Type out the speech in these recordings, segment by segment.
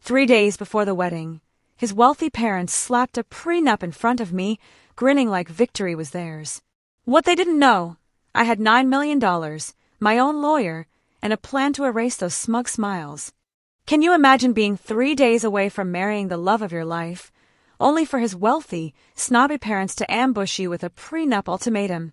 3 days before the wedding, his wealthy parents slapped a prenup in front of me, grinning like victory was theirs. What they didn't know, I had $9 million, my own lawyer, and a plan to erase those smug smiles. Can you imagine being 3 days away from marrying the love of your life, only for his wealthy, snobby parents to ambush you with a prenup ultimatum?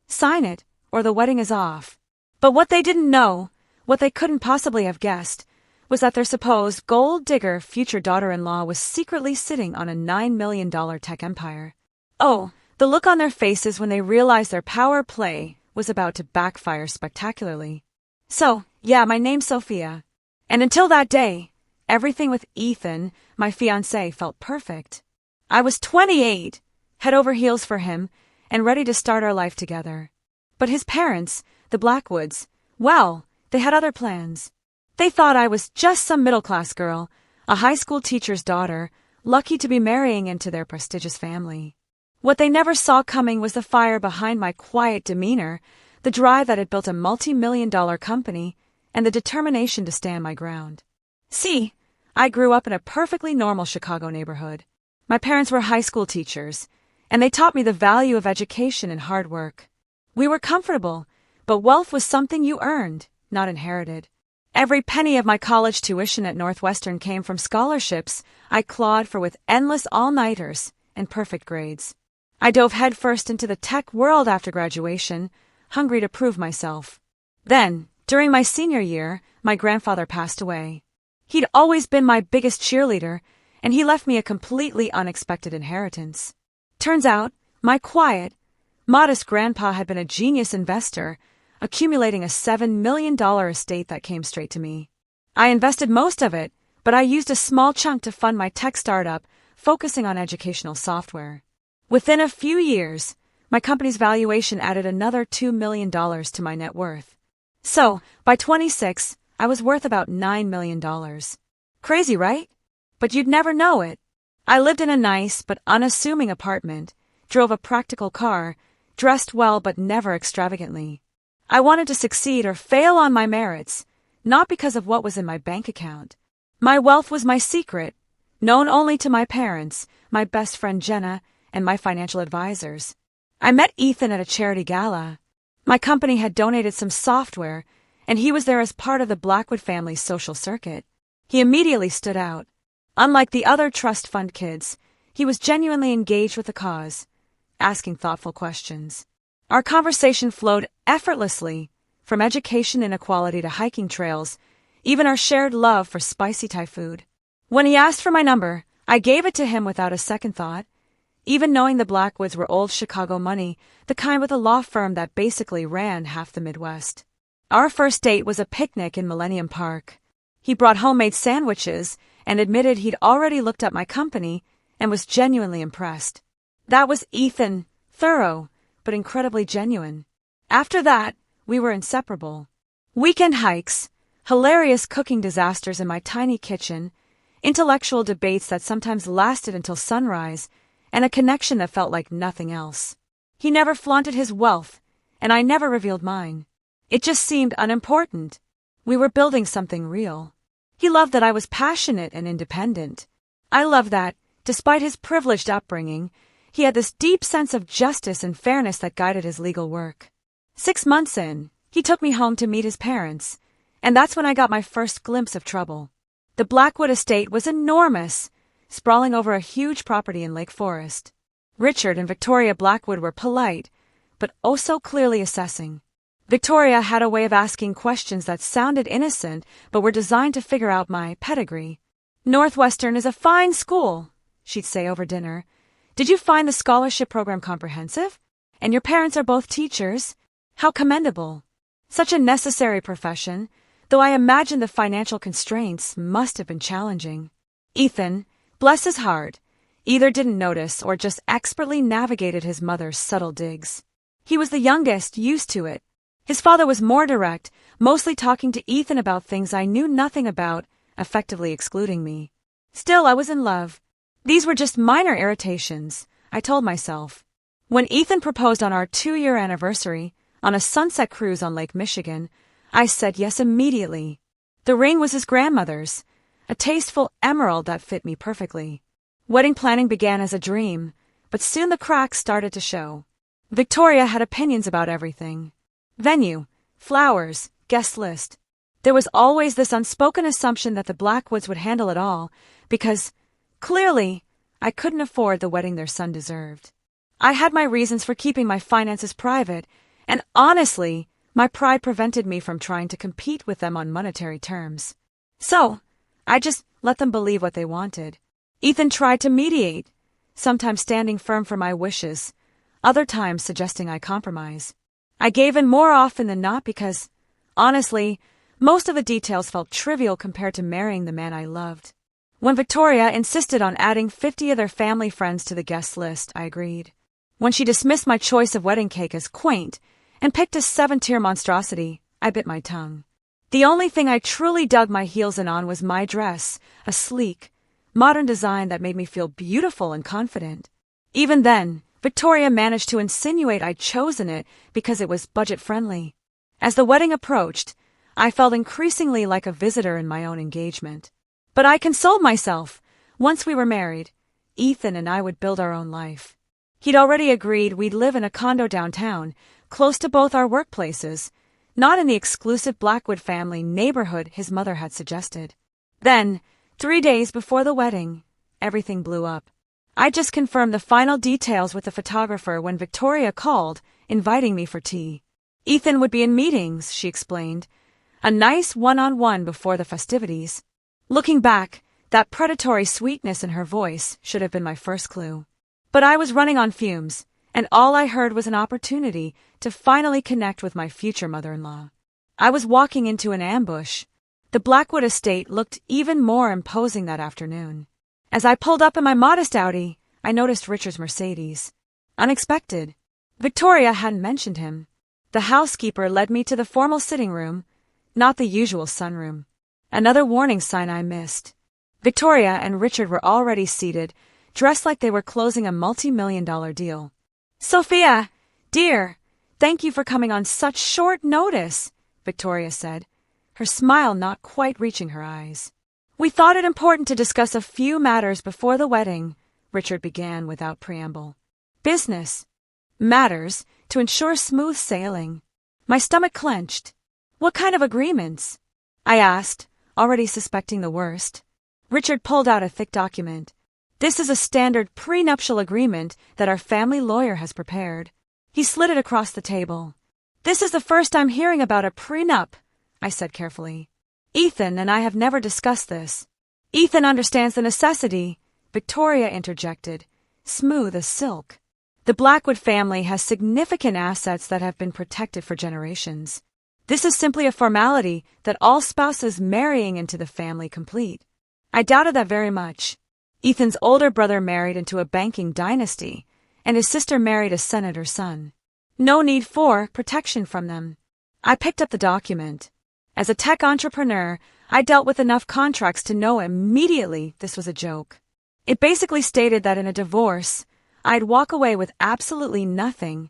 Sign it, or the wedding is off. But what they didn't know, what they couldn't possibly have guessed, was that their supposed gold-digger future daughter-in-law was secretly sitting on a $9 million tech empire. Oh, the look on their faces when they realized their power play was about to backfire spectacularly. So, yeah, my name's Sophia. And until that day, everything with Ethan, my fiancé, felt perfect. I was 28, head over heels for him, and ready to start our life together. But his parents, the Blackwoods, well, they had other plans. They thought I was just some middle-class girl, a high school teacher's daughter, lucky to be marrying into their prestigious family. What they never saw coming was the fire behind my quiet demeanor, the drive that had built a multi-million-dollar company, and the determination to stand my ground. See, I grew up in a perfectly normal Chicago neighborhood. My parents were high school teachers, and they taught me the value of education and hard work. We were comfortable, but wealth was something you earned, not inherited. Every penny of my college tuition at Northwestern came from scholarships I clawed for with endless all-nighters and perfect grades. I dove headfirst into the tech world after graduation, hungry to prove myself. Then, during my senior year, my grandfather passed away. He'd always been my biggest cheerleader, and he left me a completely unexpected inheritance. Turns out, my quiet, modest grandpa had been a genius investor, accumulating a $7 million estate that came straight to me. I invested most of it, but I used a small chunk to fund my tech startup, focusing on educational software. Within a few years, my company's valuation added another $2 million to my net worth. So, by 26, I was worth about $9 million. Crazy, right? But you'd never know it. I lived in a nice but unassuming apartment, drove a practical car, dressed well but never extravagantly. I wanted to succeed or fail on my merits, not because of what was in my bank account. My wealth was my secret, known only to my parents, my best friend Jenna, and my financial advisors. I met Ethan at a charity gala. My company had donated some software, and he was there as part of the Blackwood family's social circuit. He immediately stood out. Unlike the other trust fund kids, he was genuinely engaged with the cause, asking thoughtful questions. Our conversation flowed effortlessly, from education inequality to hiking trails, even our shared love for spicy Thai food. When he asked for my number, I gave it to him without a second thought, even knowing the Blackwoods were old Chicago money, the kind with a law firm that basically ran half the Midwest. Our first date was a picnic in Millennium Park. He brought homemade sandwiches and admitted he'd already looked up my company and was genuinely impressed. That was Ethan, thorough, but incredibly genuine. After that, we were inseparable. Weekend hikes, hilarious cooking disasters in my tiny kitchen, intellectual debates that sometimes lasted until sunrise, and a connection that felt like nothing else. He never flaunted his wealth, and I never revealed mine. It just seemed unimportant. We were building something real. He loved that I was passionate and independent. I loved that, despite his privileged upbringing, he had this deep sense of justice and fairness that guided his legal work. 6 months in, he took me home to meet his parents, and that's when I got my first glimpse of trouble. The Blackwood estate was enormous, sprawling over a huge property in Lake Forest. Richard and Victoria Blackwood were polite, but oh so clearly assessing. Victoria had a way of asking questions that sounded innocent but were designed to figure out my pedigree. "Northwestern is a fine school," she'd say over dinner. "Did you find the scholarship program comprehensive? And your parents are both teachers? How commendable. Such a necessary profession, though I imagine the financial constraints must have been challenging." Ethan, bless his heart, either didn't notice or just expertly navigated his mother's subtle digs. He was the youngest, used to it. His father was more direct, mostly talking to Ethan about things I knew nothing about, effectively excluding me. Still, I was in love. These were just minor irritations, I told myself. When Ethan proposed on our 2-year anniversary, on a sunset cruise on Lake Michigan, I said yes immediately. The ring was his grandmother's, a tasteful emerald that fit me perfectly. Wedding planning began as a dream, but soon the cracks started to show. Victoria had opinions about everything. Venue, flowers, guest list. There was always this unspoken assumption that the Blackwoods would handle it all, because, clearly, I couldn't afford the wedding their son deserved. I had my reasons for keeping my finances private, and honestly, my pride prevented me from trying to compete with them on monetary terms. So, I just let them believe what they wanted. Ethan tried to mediate, sometimes standing firm for my wishes, other times suggesting I compromise. I gave in more often than not because, honestly, most of the details felt trivial compared to marrying the man I loved. When Victoria insisted on adding 50 of their family friends to the guest list, I agreed. When she dismissed my choice of wedding cake as quaint and picked a 7-tier monstrosity, I bit my tongue. The only thing I truly dug my heels in on was my dress, a sleek, modern design that made me feel beautiful and confident. Even then, Victoria managed to insinuate I'd chosen it because it was budget-friendly. As the wedding approached, I felt increasingly like a visitor in my own engagement. But I consoled myself. Once we were married, Ethan and I would build our own life. He'd already agreed we'd live in a condo downtown, close to both our workplaces, not in the exclusive Blackwood family neighborhood his mother had suggested. Then, 3 days before the wedding, everything blew up. I just confirmed the final details with the photographer when Victoria called, inviting me for tea. Ethan would be in meetings, she explained. A nice one-on-one before the festivities. Looking back, that predatory sweetness in her voice should have been my first clue. But I was running on fumes, and all I heard was an opportunity to finally connect with my future mother-in-law. I was walking into an ambush. The Blackwood estate looked even more imposing that afternoon. As I pulled up in my modest Audi, I noticed Richard's Mercedes. Unexpected. Victoria hadn't mentioned him. The housekeeper led me to the formal sitting room, not the usual sunroom. Another warning sign I missed. Victoria and Richard were already seated, dressed like they were closing a multi-million-dollar deal. "Sophia, dear, thank you for coming on such short notice," Victoria said, her smile not quite reaching her eyes. "We thought it important to discuss a few matters before the wedding," Richard began without preamble. "Business matters to ensure smooth sailing." My stomach clenched. "What kind of agreements?" I asked, already suspecting the worst. Richard pulled out a thick document. "This is a standard prenuptial agreement that our family lawyer has prepared." He slid it across the table. "This is the first I'm hearing about a prenup," I said carefully. "Ethan and I have never discussed this." "Ethan understands the necessity," Victoria interjected, smooth as silk. "The Blackwood family has significant assets that have been protected for generations. This is simply a formality that all spouses marrying into the family complete." I doubted that very much. Ethan's older brother married into a banking dynasty, and his sister married a senator's son. No need for protection from them. I picked up the document. As a tech entrepreneur, I dealt with enough contracts to know immediately this was a joke. It basically stated that in a divorce, I'd walk away with absolutely nothing,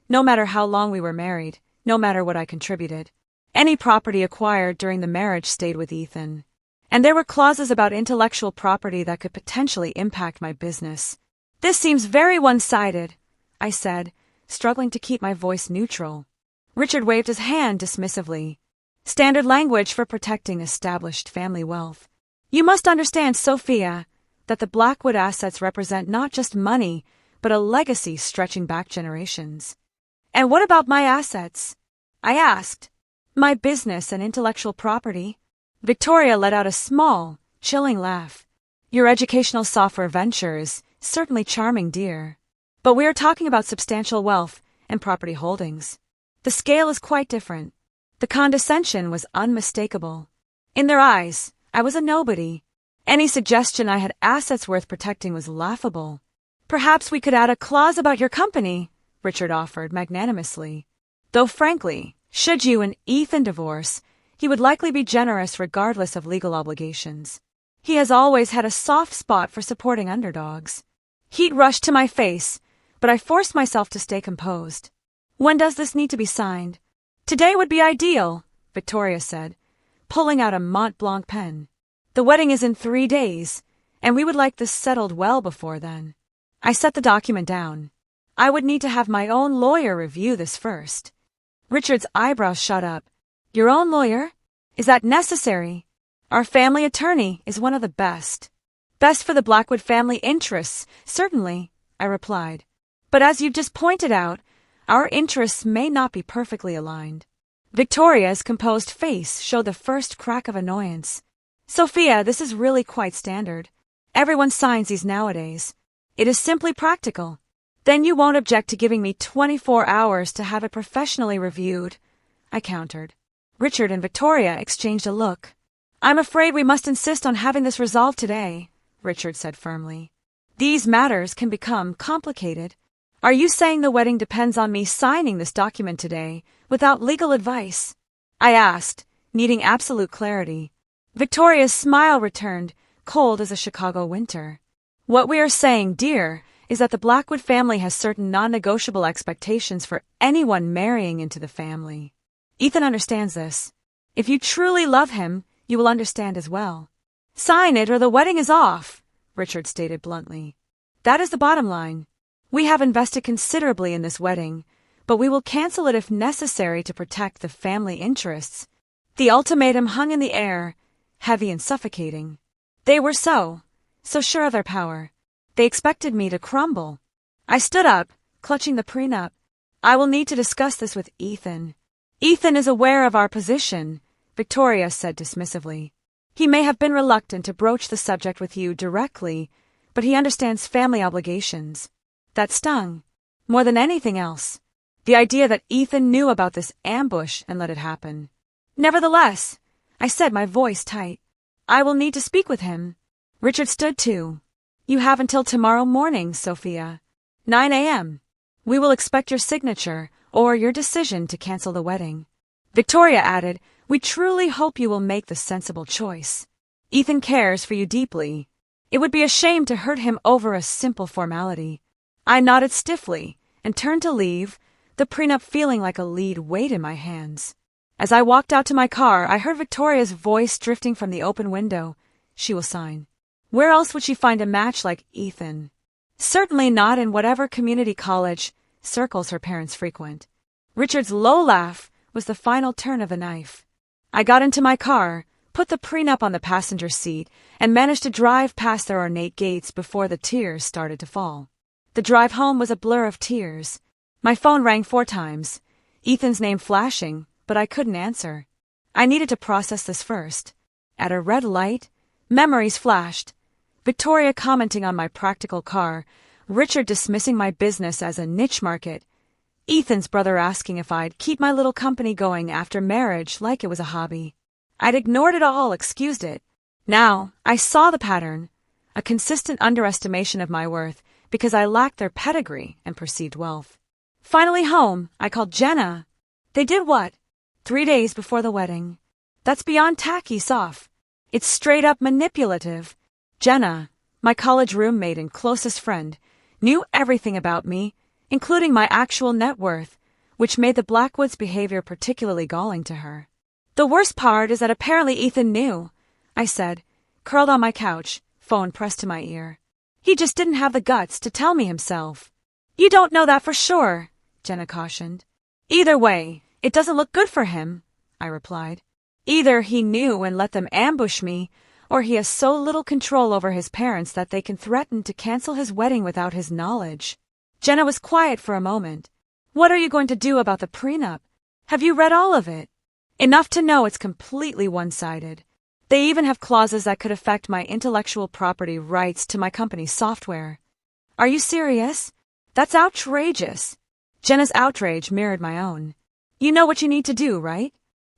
no matter how long we were married, no matter what I contributed. Any property acquired during the marriage stayed with Ethan. And there were clauses about intellectual property that could potentially impact my business. "This seems very one-sided," I said, struggling to keep my voice neutral. Richard waved his hand dismissively. "Standard language for protecting established family wealth. You must understand, Sophia, that the Blackwood assets represent not just money, but a legacy stretching back generations." "And what about my assets?" I asked. "My business and intellectual property?" Victoria let out a small, chilling laugh. "Your educational software venture is certainly charming, dear. But we are talking about substantial wealth and property holdings. The scale is quite different." The condescension was unmistakable. In their eyes, I was a nobody. Any suggestion I had assets worth protecting was laughable. "Perhaps we could add a clause about your company," Richard offered magnanimously. "Though frankly, should you and Ethan divorce, he would likely be generous regardless of legal obligations. He has always had a soft spot for supporting underdogs." Heat rushed to my face, but I forced myself to stay composed. "When does this need to be signed?" "Today would be ideal," Victoria said, pulling out a Mont Blanc pen. The wedding is in 3 days, and we would like this settled well before then. I set the document down. I would need to have my own lawyer review this first. Richard's eyebrows shot up. Your own lawyer? Is that necessary? Our family attorney is one of the best. Best for the Blackwood family interests, certainly, I replied. But as you've just pointed out, our interests may not be perfectly aligned. Victoria's composed face showed the first crack of annoyance. Sophia, this is really quite standard. Everyone signs these nowadays. It is simply practical. Then you won't object to giving me 24 hours to have it professionally reviewed, I countered. Richard and Victoria exchanged a look. I'm afraid we must insist on having this resolved today, Richard said firmly. These matters can become complicated. Are you saying the wedding depends on me signing this document today, without legal advice? I asked, needing absolute clarity. Victoria's smile returned, cold as a Chicago winter. What we are saying, dear, is that the Blackwood family has certain non-negotiable expectations for anyone marrying into the family. Ethan understands this. If you truly love him, you will understand as well. Sign it or the wedding is off, Richard stated bluntly. That is the bottom line. We have invested considerably in this wedding, but we will cancel it if necessary to protect the family interests. The ultimatum hung in the air, heavy and suffocating. They were so sure of their power. They expected me to crumble. I stood up, clutching the prenup. I will need to discuss this with Ethan. Ethan is aware of our position, Victoria said dismissively. He may have been reluctant to broach the subject with you directly, but he understands family obligations. That stung, more than anything else. The idea that Ethan knew about this ambush and let it happen. Nevertheless, I said, my voice tight, I will need to speak with him. Richard stood too. You have until tomorrow morning, Sophia. 9 a.m. We will expect your signature or your decision to cancel the wedding. Victoria added, we truly hope you will make the sensible choice. Ethan cares for you deeply. It would be a shame to hurt him over a simple formality. I nodded stiffly and turned to leave, the prenup feeling like a lead weight in my hands. As I walked out to my car, I heard Victoria's voice drifting from the open window. She will sign. Where else would she find a match like Ethan? Certainly not in whatever community college circles her parents frequent. Richard's low laugh was the final turn of the knife. I got into my car, put the prenup on the passenger seat, and managed to drive past their ornate gates before the tears started to fall. The drive home was a blur of tears. My phone rang 4 times, Ethan's name flashing, but I couldn't answer. I needed to process this first. At a red light, memories flashed. Victoria commenting on my practical car, Richard dismissing my business as a niche market, Ethan's brother asking if I'd keep my little company going after marriage like it was a hobby. I'd ignored it all, excused it. Now, I saw the pattern, a consistent underestimation of my worth because I lacked their pedigree and perceived wealth. Finally home, I called Jenna. They did what? 3 days before the wedding. That's beyond tacky, Soph. It's straight up manipulative. Jenna, my college roommate and closest friend, knew everything about me, including my actual net worth, which made the Blackwoods' behavior particularly galling to her. The worst part is that apparently Ethan knew, I said, curled on my couch, phone pressed to my ear. He just didn't have the guts to tell me himself. You don't know that for sure, Jenna cautioned. Either way, it doesn't look good for him, I replied. Either he knew and let them ambush me, or he has so little control over his parents that they can threaten to cancel his wedding without his knowledge. Jenna was quiet for a moment. What are you going to do about the prenup? Have you read all of it? Enough to know it's completely one-sided. They even have clauses that could affect my intellectual property rights to my company's software. Are you serious? That's outrageous. Jenna's outrage mirrored my own. You know what you need to do, right?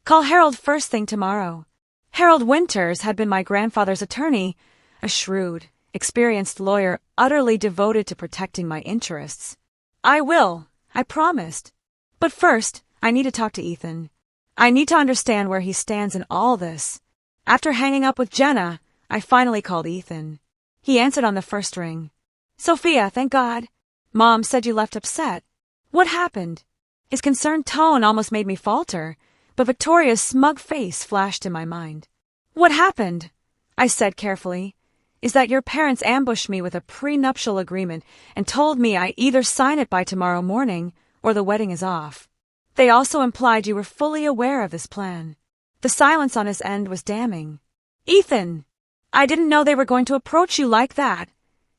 Call Harold first thing tomorrow. Harold Winters had been my grandfather's attorney, a shrewd, experienced lawyer utterly devoted to protecting my interests. I will, I promised. But first, I need to talk to Ethan. I need to understand where he stands in all this. After hanging up with Jenna, I finally called Ethan. He answered on the first ring. Sophia, thank God. Mom said you left upset. What happened? His concerned tone almost made me falter, but Victoria's smug face flashed in my mind. What happened? I said carefully, is that your parents ambushed me with a prenuptial agreement and told me I either sign it by tomorrow morning or the wedding is off. They also implied you were fully aware of this plan. The silence on his end was damning. Ethan, I didn't know they were going to approach you like that,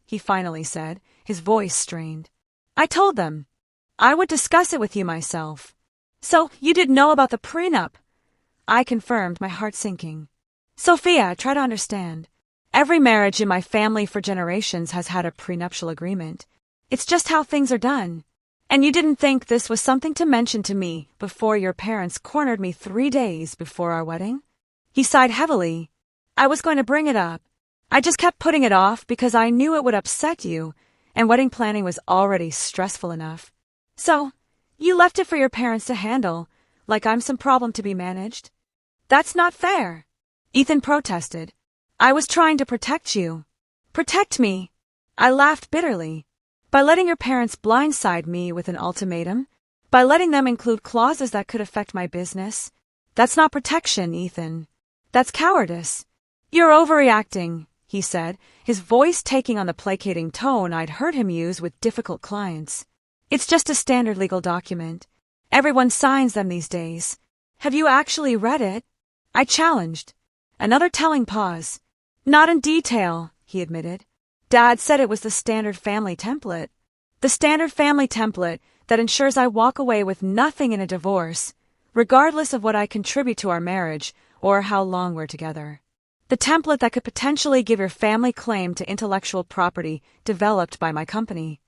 he finally said, his voice strained. I told them. I would discuss it with you myself. So, you did know about the prenup? I confirmed, my heart sinking. Sophia, try to understand. Every marriage in my family for generations has had a prenuptial agreement. It's just how things are done. And you didn't think this was something to mention to me before your parents cornered me 3 days before our wedding? He sighed heavily. I was going to bring it up. I just kept putting it off because I knew it would upset you, and wedding planning was already stressful enough. So, you left it for your parents to handle, like I'm some problem to be managed? That's not fair, Ethan protested. I was trying to protect you. Protect me? I laughed bitterly. By letting your parents blindside me with an ultimatum? By letting them include clauses that could affect my business? That's not protection, Ethan. That's cowardice. You're overreacting, he said, his voice taking on the placating tone I'd heard him use with difficult clients. It's just a standard legal document. Everyone signs them these days. Have you actually read it? I challenged. Another telling pause. Not in detail, he admitted. Dad said it was the standard family template. The standard family template that ensures I walk away with nothing in a divorce, regardless of what I contribute to our marriage or how long we're together. The template that could potentially give your family claim to intellectual property developed by my company.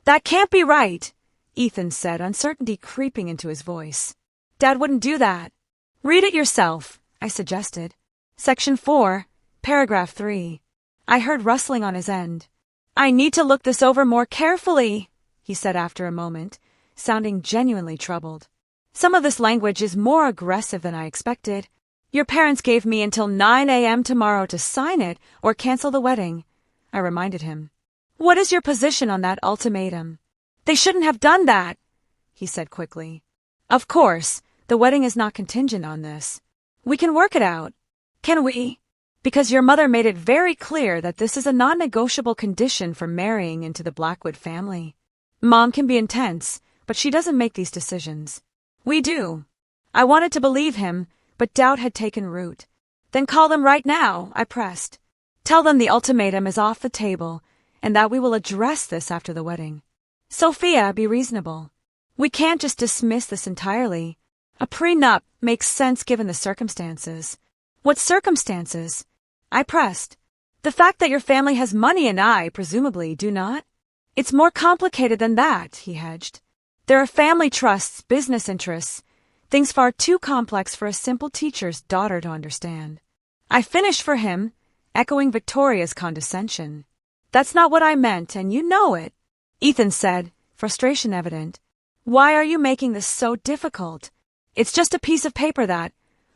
That can't be right, Ethan said, uncertainty creeping into his voice. Dad wouldn't do that. Read it yourself, I suggested. Section 4, paragraph 3. I heard rustling on his end. I need to look this over more carefully, he said after a moment, sounding genuinely troubled. Some of this language is more aggressive than I expected. Your parents gave me until 9 a.m. tomorrow to sign it or cancel the wedding, I reminded him. What is your position on that ultimatum? They shouldn't have done that, he said quickly. Of course, the wedding is not contingent on this. We can work it out. Can we? Because your mother made it very clear that this is a non-negotiable condition for marrying into the Blackwood family. Mom can be intense, but she doesn't make these decisions. We do. I wanted to believe him, but doubt had taken root. Then call them right now, I pressed. Tell them the ultimatum is off the table, and that we will address this after the wedding. Sophia, be reasonable. We can't just dismiss this entirely. A prenup makes sense given the circumstances. What circumstances? I pressed. The fact that your family has money and I, presumably, do not? It's more complicated than that, he hedged. There are family trusts, business interests, things far too complex for a simple teacher's daughter to understand. I finished for him, echoing Victoria's condescension. That's not what I meant, and you know it, Ethan said, frustration evident. Why are you making this so difficult? It's just a piece of paper that,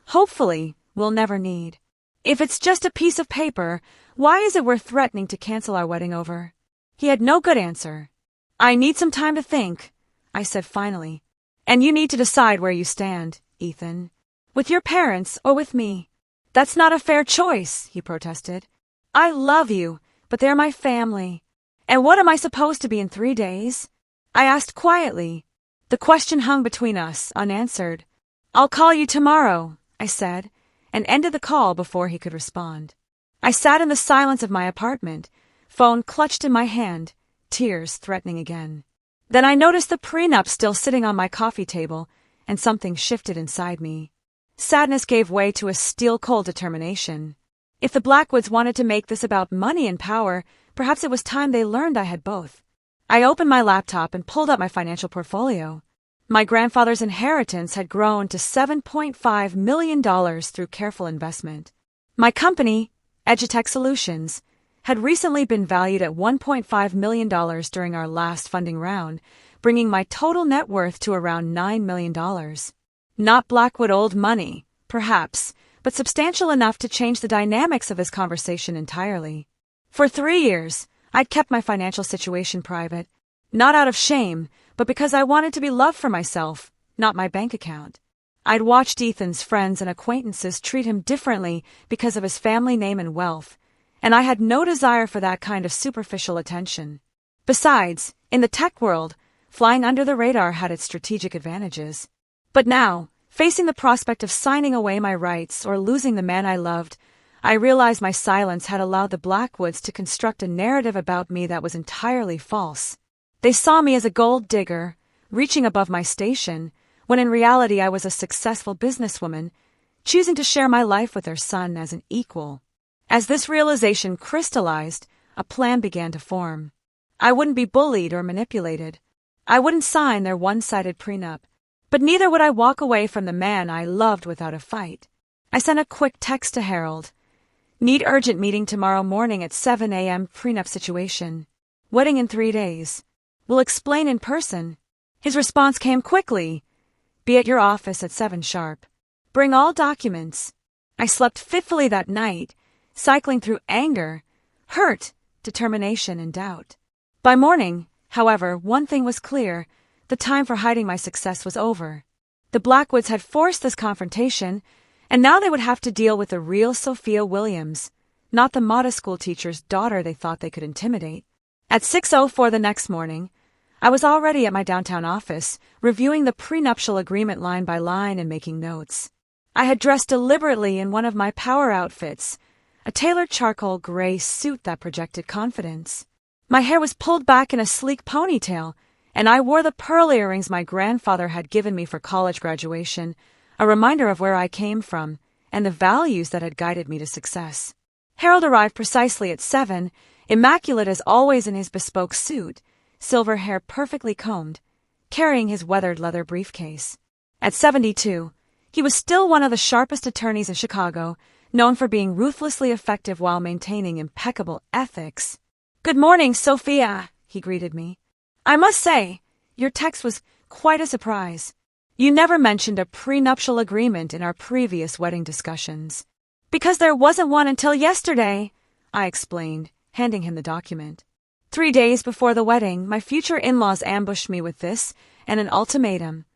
hopefully, we'll never need. If it's just a piece of paper, why is it worth threatening to cancel our wedding over? He had no good answer. I need some time to think, I said finally. And you need to decide where you stand, Ethan. With your parents or with me. That's not a fair choice, he protested. I love you, but they're my family. And what am I supposed to be in 3 days? I asked quietly. The question hung between us, unanswered. I'll call you tomorrow, I said, and ended the call before he could respond. I sat in the silence of my apartment, phone clutched in my hand, tears threatening again. Then I noticed the prenup still sitting on my coffee table, and something shifted inside me. Sadness gave way to a steel-cold determination. If the Blackwoods wanted to make this about money and power, perhaps it was time they learned I had both. I opened my laptop and pulled up my financial portfolio. My grandfather's inheritance had grown to $7.5 million through careful investment. My company, Edutech Solutions, had recently been valued at $1.5 million during our last funding round, bringing my total net worth to around $9 million. Not Blackwood old money, perhaps, but substantial enough to change the dynamics of this conversation entirely. For 3 years, I'd kept my financial situation private, not out of shame, but because I wanted to be loved for myself, not my bank account. I'd watched Ethan's friends and acquaintances treat him differently because of his family name and wealth, and I had no desire for that kind of superficial attention. Besides, in the tech world, flying under the radar had its strategic advantages. But now, facing the prospect of signing away my rights or losing the man I loved, I realized my silence had allowed the Blackwoods to construct a narrative about me that was entirely false. They saw me as a gold digger, reaching above my station, when in reality I was a successful businesswoman, choosing to share my life with their son as an equal. As this realization crystallized, a plan began to form. I wouldn't be bullied or manipulated. I wouldn't sign their one-sided prenup, but neither would I walk away from the man I loved without a fight. I sent a quick text to Harold. Need urgent meeting tomorrow morning at 7 a.m. prenup situation. Wedding in 3 days. We'll explain in person. His response came quickly. Be at your office at 7 sharp. Bring all documents. I slept fitfully that night, cycling through anger, hurt, determination, and doubt. By morning, however, one thing was clear. The time for hiding my success was over. The Blackwoods had forced this confrontation, and now they would have to deal with the real Sophia Williams, not the modest school teacher's daughter they thought they could intimidate. At 6:04 the next morning, I was already at my downtown office, reviewing the prenuptial agreement line by line and making notes. I had dressed deliberately in one of my power outfits, a tailored charcoal gray suit that projected confidence. My hair was pulled back in a sleek ponytail, and I wore the pearl earrings my grandfather had given me for college graduation, a reminder of where I came from and the values that had guided me to success. Harold arrived precisely at 7, immaculate as always in his bespoke suit, silver hair perfectly combed, carrying his weathered leather briefcase. At 72, he was still one of the sharpest attorneys in Chicago, known for being ruthlessly effective while maintaining impeccable ethics. "Good morning, Sophia," he greeted me. "I must say, your text was quite a surprise. You never mentioned a prenuptial agreement in our previous wedding discussions." "Because there wasn't one until yesterday," I explained, handing him the document. 3 days before the wedding, my future in-laws ambushed me with this and an ultimatum.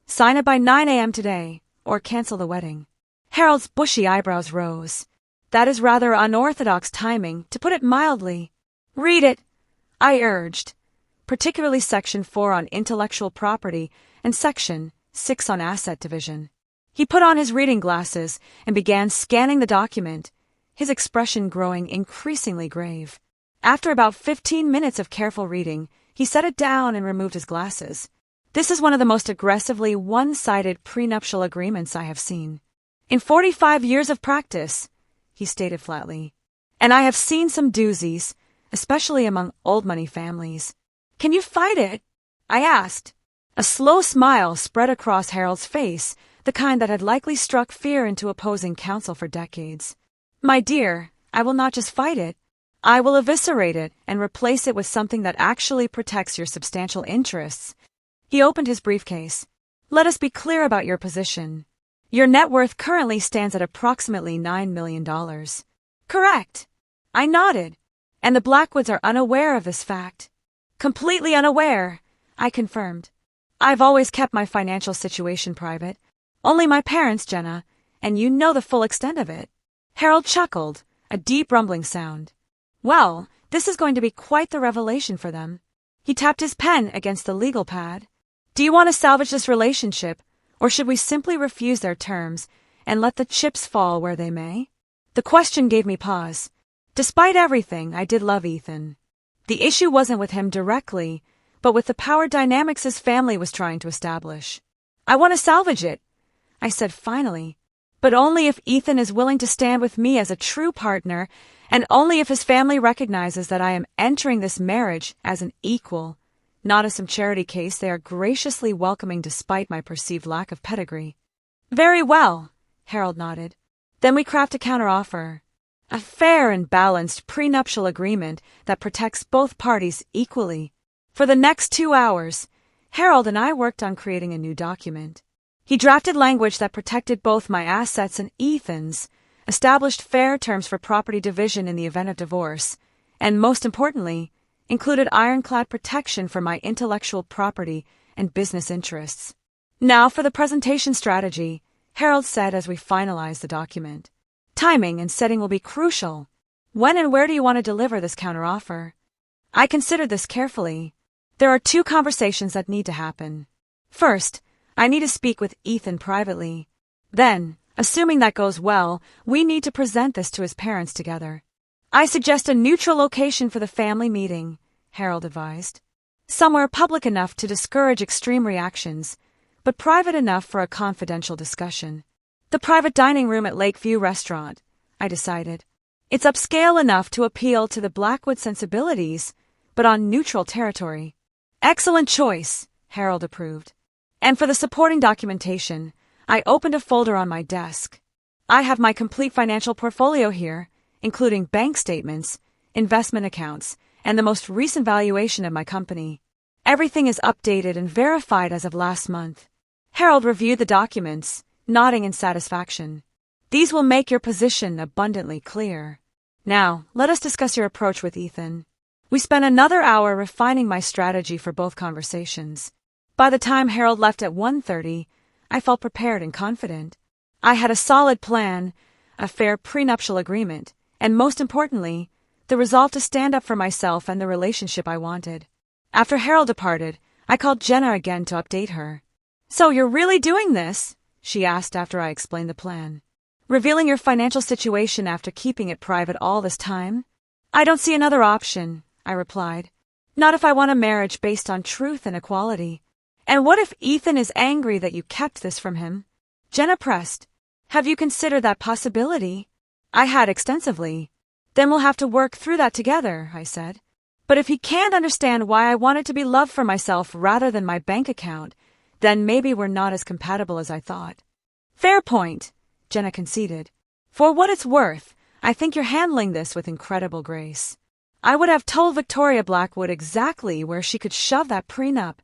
Sign it by 9 a.m. today, or cancel the wedding. Harold's bushy eyebrows rose. That is rather unorthodox timing, to put it mildly. "Read it," I urged, particularly Section 4 on intellectual property and Section 6 on asset division. He put on his reading glasses and began scanning the document, his expression growing increasingly grave. After about 15 minutes of careful reading, he set it down and removed his glasses. "This is one of the most aggressively one-sided prenuptial agreements I have seen in 45 years of practice," he stated flatly. "And I have seen some doozies, especially among old money families." "Can you fight it?" I asked. A slow smile spread across Harold's face, the kind that had likely struck fear into opposing counsel for decades. "My dear, I will not just fight it. I will eviscerate it and replace it with something that actually protects your substantial interests." He opened his briefcase. "Let us be clear about your position. Your net worth currently stands at approximately $9 million. Correct." I nodded. "And the Blackwoods are unaware of this fact." "Completely unaware," I confirmed. "I've always kept my financial situation private. Only my parents, Jenna, and you know the full extent of it." Harold chuckled, a deep rumbling sound. "Well, this is going to be quite the revelation for them." He tapped his pen against the legal pad. "Do you want to salvage this relationship, or should we simply refuse their terms and let the chips fall where they may?" The question gave me pause. Despite everything, I did love Ethan. The issue wasn't with him directly, but with the power dynamics his family was trying to establish. "I want to salvage it," I said finally, "but only if Ethan is willing to stand with me as a true partner, and only if his family recognizes that I am entering this marriage as an equal, not as some charity case they are graciously welcoming despite my perceived lack of pedigree." "Very well," Harold nodded. "Then we craft a counteroffer. A fair and balanced prenuptial agreement that protects both parties equally." For the next 2 hours, Harold and I worked on creating a new document. He drafted language that protected both my assets and Ethan's, established fair terms for property division in the event of divorce, and most importantly, included ironclad protection for my intellectual property and business interests. Now for the presentation strategy, Harold said as we finalized the document. Timing and setting will be crucial. When and where do you want to deliver this counteroffer? I considered this carefully. There are 2 conversations that need to happen. First, I need to speak with Ethan privately. Then, assuming that goes well, we need to present this to his parents together. I suggest a neutral location for the family meeting, Harold advised. Somewhere public enough to discourage extreme reactions, but private enough for a confidential discussion. The private dining room at Lakeview Restaurant, I decided. It's upscale enough to appeal to the Blackwood sensibilities, but on neutral territory. Excellent choice, Harold approved. And for the supporting documentation, I opened a folder on my desk. I have my complete financial portfolio here, including bank statements, investment accounts, and the most recent valuation of my company. Everything is updated and verified as of last month. Harold reviewed the documents, nodding in satisfaction. These will make your position abundantly clear. Now, let us discuss your approach with Ethan. We spent another hour refining my strategy for both conversations. By the time Harold left at 1:30, I felt prepared and confident. I had a solid plan, a fair prenuptial agreement, and most importantly, the resolve to stand up for myself and the relationship I wanted. After Harold departed, I called Jenna again to update her. So you're really doing this? She asked after I explained the plan. Revealing your financial situation after keeping it private all this time? I don't see another option, I replied. Not if I want a marriage based on truth and equality. And what if Ethan is angry that you kept this from him? Jenna pressed. Have you considered that possibility? I had extensively. Then we'll have to work through that together, I said. But if he can't understand why I wanted to be loved for myself rather than my bank account, then maybe we're not as compatible as I thought. Fair point, Jenna conceded. For what it's worth, I think you're handling this with incredible grace. I would have told Victoria Blackwood exactly where she could shove that prenup.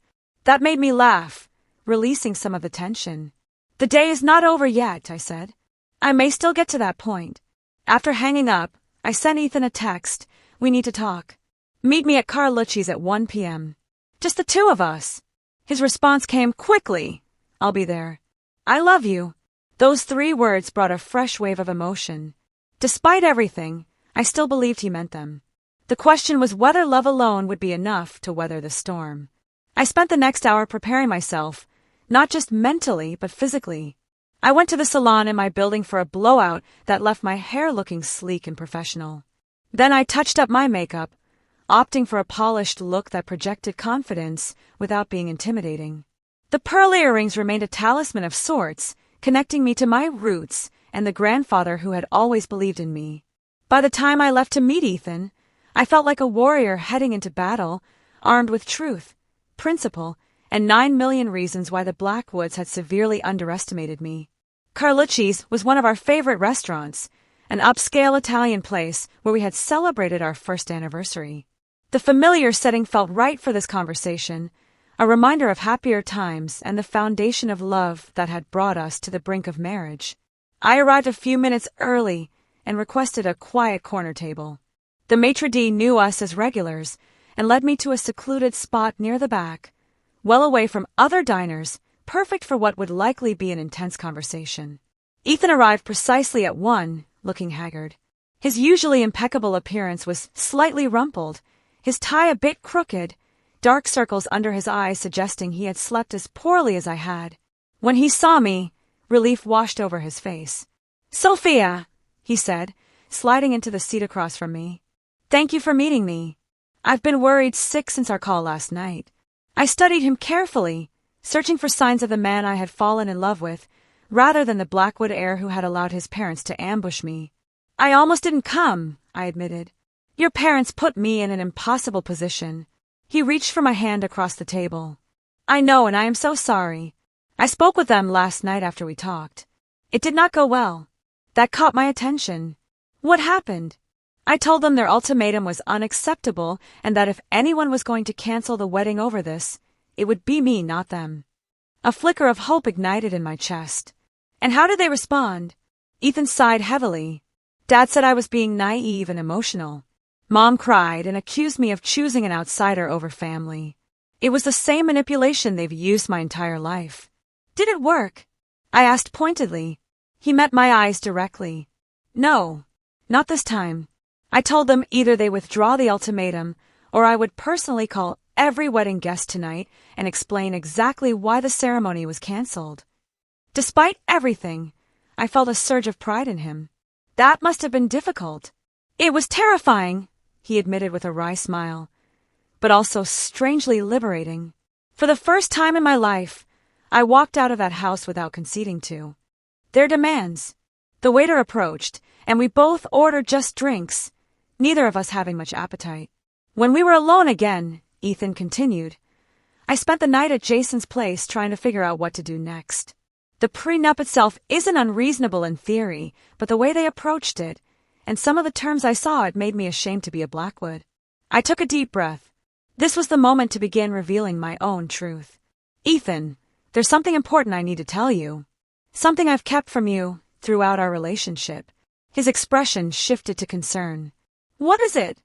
That made me laugh, releasing some of the tension. The day is not over yet, I said. I may still get to that point. After hanging up, I sent Ethan a text. We need to talk. Meet me at Carlucci's at 1 p.m. Just the 2 of us. His response came quickly. I'll be there. I love you. Those 3 words brought a fresh wave of emotion. Despite everything, I still believed he meant them. The question was whether love alone would be enough to weather the storm. I spent the next hour preparing myself, not just mentally, but physically. I went to the salon in my building for a blowout that left my hair looking sleek and professional. Then I touched up my makeup, opting for a polished look that projected confidence without being intimidating. The pearl earrings remained a talisman of sorts, connecting me to my roots and the grandfather who had always believed in me. By the time I left to meet Ethan, I felt like a warrior heading into battle, armed with truth, principle, and 9 million reasons why the Blackwoods had severely underestimated me. Carlucci's was one of our favorite restaurants, an upscale Italian place where we had celebrated our first anniversary. The familiar setting felt right for this conversation, a reminder of happier times and the foundation of love that had brought us to the brink of marriage. I arrived a few minutes early and requested a quiet corner table. The maitre d' knew us as regulars and led me to a secluded spot near the back, well away from other diners, perfect for what would likely be an intense conversation. Ethan arrived precisely at 1, looking haggard. His usually impeccable appearance was slightly rumpled, his tie a bit crooked, dark circles under his eyes suggesting he had slept as poorly as I had. When he saw me, relief washed over his face. "Sophia," he said, sliding into the seat across from me. "Thank you for meeting me. I've been worried sick since our call last night." I studied him carefully, searching for signs of the man I had fallen in love with, rather than the Blackwood heir who had allowed his parents to ambush me. "I almost didn't come," I admitted. "Your parents put me in an impossible position." He reached for my hand across the table. "I know, and I am so sorry. I spoke with them last night after we talked. It did not go well. That caught my attention." "What happened?" I told them their ultimatum was unacceptable and that if anyone was going to cancel the wedding over this, it would be me, not them. A flicker of hope ignited in my chest. "And how did they respond?" Ethan sighed heavily. "Dad said I was being naive and emotional. Mom cried and accused me of choosing an outsider over family. It was the same manipulation they've used my entire life. Did it work? I asked pointedly. He met my eyes directly. No, not this time. I told them either they withdraw the ultimatum or I would personally call every wedding guest tonight and explain exactly why the ceremony was canceled. Despite everything, I felt a surge of pride in him. That must have been difficult. It was terrifying, he admitted with a wry smile, but also strangely liberating. For the first time in my life, I walked out of that house without conceding to their demands. The waiter approached, and we both ordered just drinks, neither of us having much appetite. When we were alone again, Ethan continued, I spent the night at Jason's place trying to figure out what to do next. The prenup itself isn't unreasonable in theory, but the way they approached it, and some of the terms I saw, it made me ashamed to be a Blackwood. I took a deep breath. This was the moment to begin revealing my own truth. Ethan, there's something important I need to tell you. Something I've kept from you throughout our relationship. His expression shifted to concern. What is it?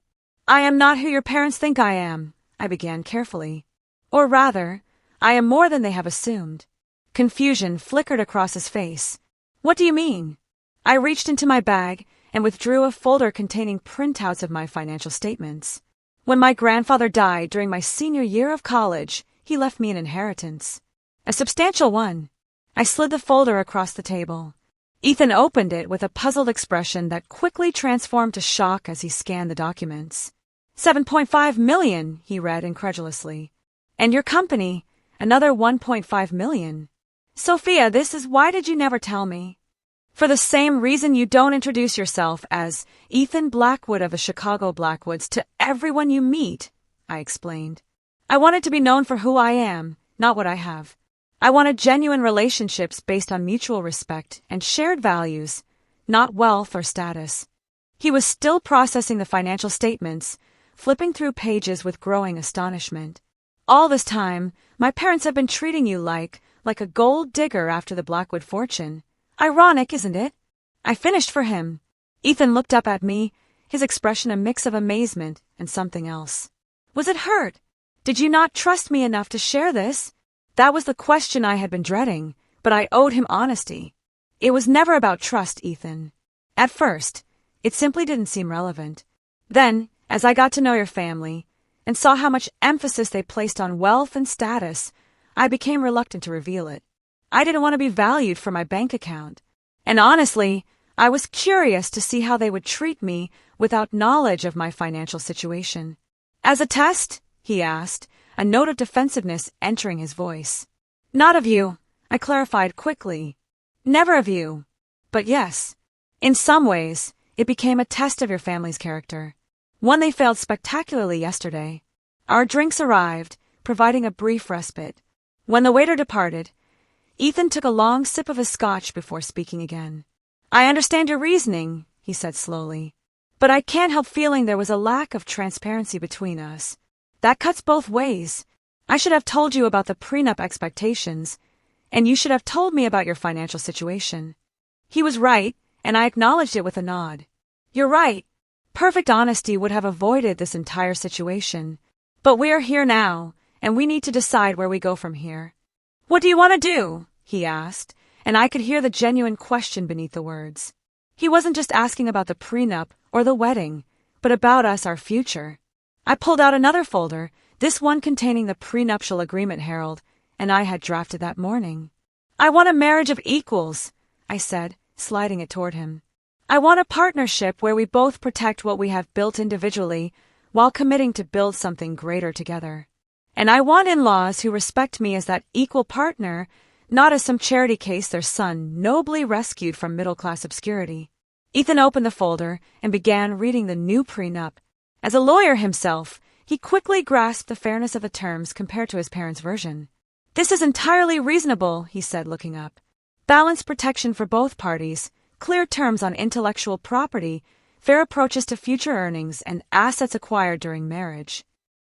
I am not who your parents think I am, I began carefully. Or rather, I am more than they have assumed. Confusion flickered across his face. What do you mean? I reached into my bag and withdrew a folder containing printouts of my financial statements. When my grandfather died during my senior year of college, he left me an inheritance. A substantial one. I slid the folder across the table. Ethan opened it with a puzzled expression that quickly transformed to shock as he scanned the documents. 7.5 million, he read incredulously. And your company, another 1.5 million. Sophia, this is why did you never tell me? For the same reason you don't introduce yourself as Ethan Blackwood of the Chicago Blackwoods to everyone you meet, I explained. I wanted to be known for who I am, not what I have. I wanted genuine relationships based on mutual respect and shared values, not wealth or status. He was still processing the financial statements, flipping through pages with growing astonishment. All this time, my parents have been treating you like a gold digger after the Blackwood fortune. Ironic, isn't it? I finished for him. Ethan looked up at me, his expression a mix of amazement and something else. Was it hurt? Did you not trust me enough to share this? That was the question I had been dreading, but I owed him honesty. It was never about trust, Ethan. At first, it simply didn't seem relevant. Then, as I got to know your family, and saw how much emphasis they placed on wealth and status, I became reluctant to reveal it. I didn't want to be valued for my bank account. And honestly, I was curious to see how they would treat me without knowledge of my financial situation. As a test? He asked, a note of defensiveness entering his voice. Not of you, I clarified quickly. Never of you. But yes, in some ways, it became a test of your family's character. One they failed spectacularly yesterday. Our drinks arrived, providing a brief respite. When the waiter departed, Ethan took a long sip of his scotch before speaking again. I understand your reasoning, he said slowly, but I can't help feeling there was a lack of transparency between us. That cuts both ways. I should have told you about the prenup expectations, and you should have told me about your financial situation. He was right, and I acknowledged it with a nod. You're right. Perfect honesty would have avoided this entire situation. But we're here now, and we need to decide where we go from here. What do you want to do? He asked, and I could hear the genuine question beneath the words. He wasn't just asking about the prenup or the wedding, but about us, our future. I pulled out another folder, this one containing the prenuptial agreement Harold and I had drafted that morning. I want a marriage of equals, I said, sliding it toward him. I want a partnership where we both protect what we have built individually while committing to build something greater together. And I want in-laws who respect me as that equal partner, not as some charity case their son nobly rescued from middle-class obscurity. Ethan opened the folder and began reading the new prenup. As a lawyer himself, he quickly grasped the fairness of the terms compared to his parents' version. This is entirely reasonable, he said, looking up. Balanced protection for both parties, clear terms on intellectual property, fair approaches to future earnings and assets acquired during marriage.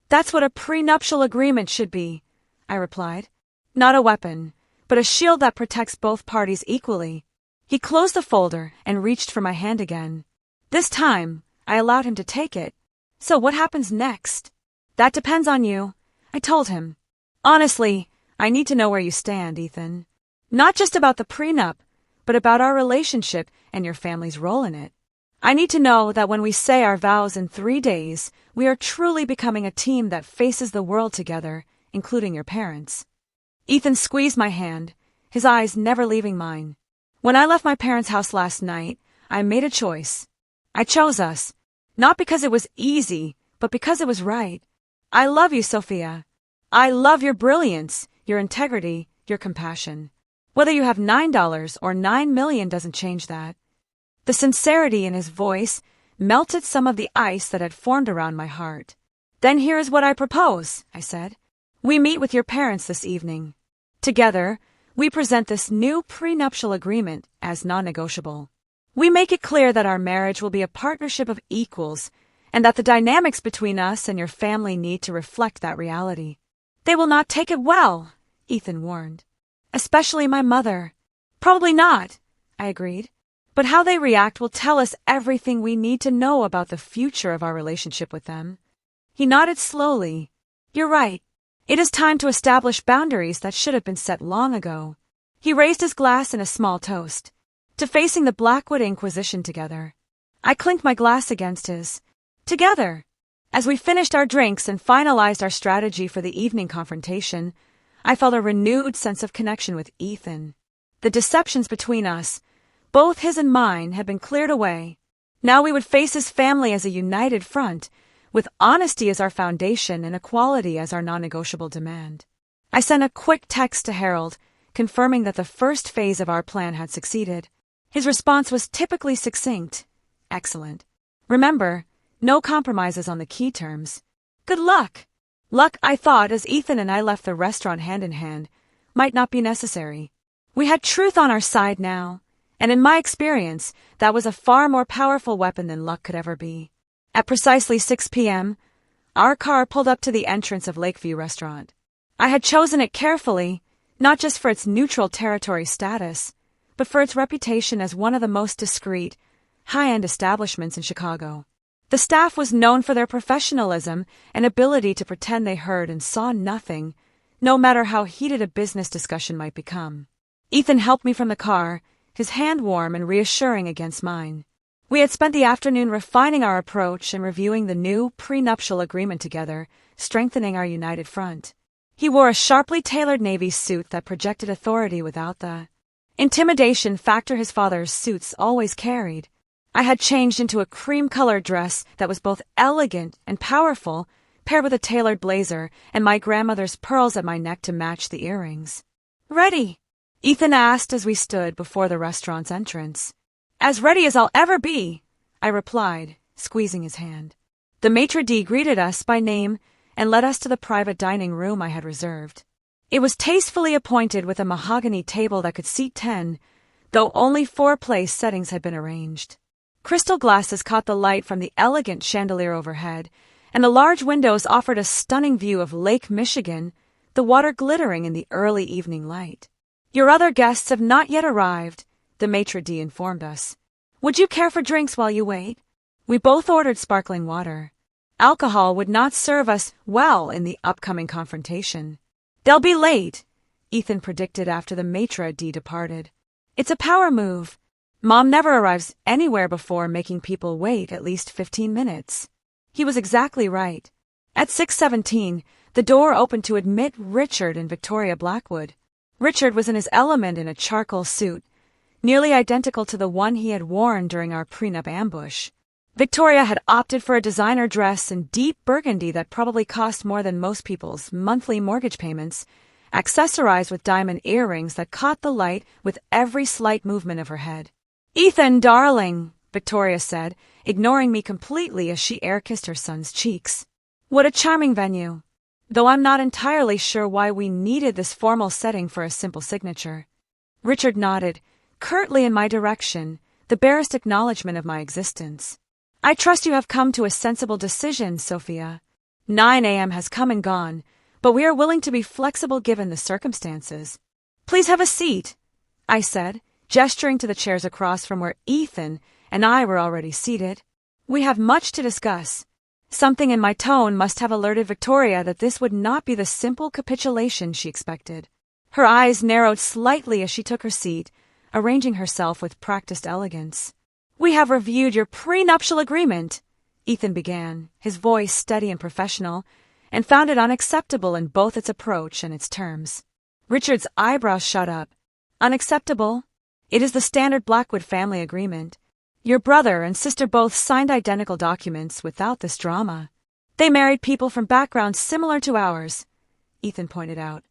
That's what a prenuptial agreement should be, I replied. Not a weapon, but a shield that protects both parties equally. He closed the folder and reached for my hand again. This time, I allowed him to take it. So what happens next? That depends on you, I told him. Honestly, I need to know where you stand, Ethan. Not just about the prenup, but about our relationship and your family's role in it. I need to know that when we say our vows in 3 days, we are truly becoming a team that faces the world together, including your parents. Ethan squeezed my hand, his eyes never leaving mine. When I left my parents' house last night, I made a choice. I chose us, not because it was easy, but because it was right. I love you, Sophia. I love your brilliance, your integrity, your compassion. Whether you have $9 or $9 million doesn't change that. The sincerity in his voice melted some of the ice that had formed around my heart. Then here is what I propose, I said. We meet with your parents this evening. Together, we present this new prenuptial agreement as non-negotiable. We make it clear that our marriage will be a partnership of equals and that the dynamics between us and your family need to reflect that reality. They will not take it well, Ethan warned. Especially my mother. Probably not, I agreed. But how they react will tell us everything we need to know about the future of our relationship with them. He nodded slowly. You're right. It is time to establish boundaries that should have been set long ago. He raised his glass in a small toast. To facing the Blackwood Inquisition together. I clinked my glass against his. Together. As we finished our drinks and finalized our strategy for the evening confrontation, I felt a renewed sense of connection with Ethan. The deceptions between us, both his and mine, had been cleared away. Now we would face his family as a united front, with honesty as our foundation and equality as our non-negotiable demand. I sent a quick text to Harold, confirming that the first phase of our plan had succeeded. His response was typically succinct. Excellent. Remember, no compromises on the key terms. Good luck. Luck, I thought, as Ethan and I left the restaurant hand in hand, might not be necessary. We had truth on our side now. And in my experience, that was a far more powerful weapon than luck could ever be. At precisely 6 p.m., our car pulled up to the entrance of Lakeview Restaurant. I had chosen it carefully, not just for its neutral territory status, but for its reputation as one of the most discreet, high-end establishments in Chicago. The staff was known for their professionalism and ability to pretend they heard and saw nothing, no matter how heated a business discussion might become. Ethan helped me from the car, his hand warm and reassuring against mine. We had spent the afternoon refining our approach and reviewing the new prenuptial agreement together, strengthening our united front. He wore a sharply tailored navy suit that projected authority without the intimidation factor his father's suits always carried. I had changed into a cream-colored dress that was both elegant and powerful, paired with a tailored blazer and my grandmother's pearls at my neck to match the earrings. Ready? Ethan asked as we stood before the restaurant's entrance. As ready as I'll ever be, I replied, squeezing his hand. The maitre d' greeted us by name and led us to the private dining room I had reserved. It was tastefully appointed with a mahogany table that could seat 10, though only 4 place settings had been arranged. Crystal glasses caught the light from the elegant chandelier overhead, and the large windows offered a stunning view of Lake Michigan, the water glittering in the early evening light. Your other guests have not yet arrived, the maitre d' informed us. Would you care for drinks while you wait? We both ordered sparkling water. Alcohol would not serve us well in the upcoming confrontation. They'll be late, Ethan predicted after the maitre d' departed. It's a power move. Mom never arrives anywhere before making people wait at least 15 minutes. He was exactly right. At 6:17, the door opened to admit Richard and Victoria Blackwood. Richard was in his element in a charcoal suit, nearly identical to the one he had worn during our prenup ambush. Victoria had opted for a designer dress in deep burgundy that probably cost more than most people's monthly mortgage payments, accessorized with diamond earrings that caught the light with every slight movement of her head. "Ethan, darling," Victoria said, ignoring me completely as she air-kissed her son's cheeks. "What a charming venue. Though I'm not entirely sure why we needed this formal setting for a simple signature." Richard nodded, curtly in my direction, the barest acknowledgement of my existence. "I trust you have come to a sensible decision, Sophia. 9 a.m. has come and gone, but we are willing to be flexible given the circumstances. Please have a seat," I said, gesturing to the chairs across from where Ethan and I were already seated. "We have much to discuss." Something in my tone must have alerted Victoria that this would not be the simple capitulation she expected. Her eyes narrowed slightly as she took her seat, arranging herself with practiced elegance. "We have reviewed your prenuptial agreement," Ethan began, his voice steady and professional, "and found it unacceptable in both its approach and its terms." Richard's eyebrows shot up. "Unacceptable? It is the standard Blackwood family agreement. Your brother and sister both signed identical documents without this drama. They married people from backgrounds similar to ours," Ethan pointed out.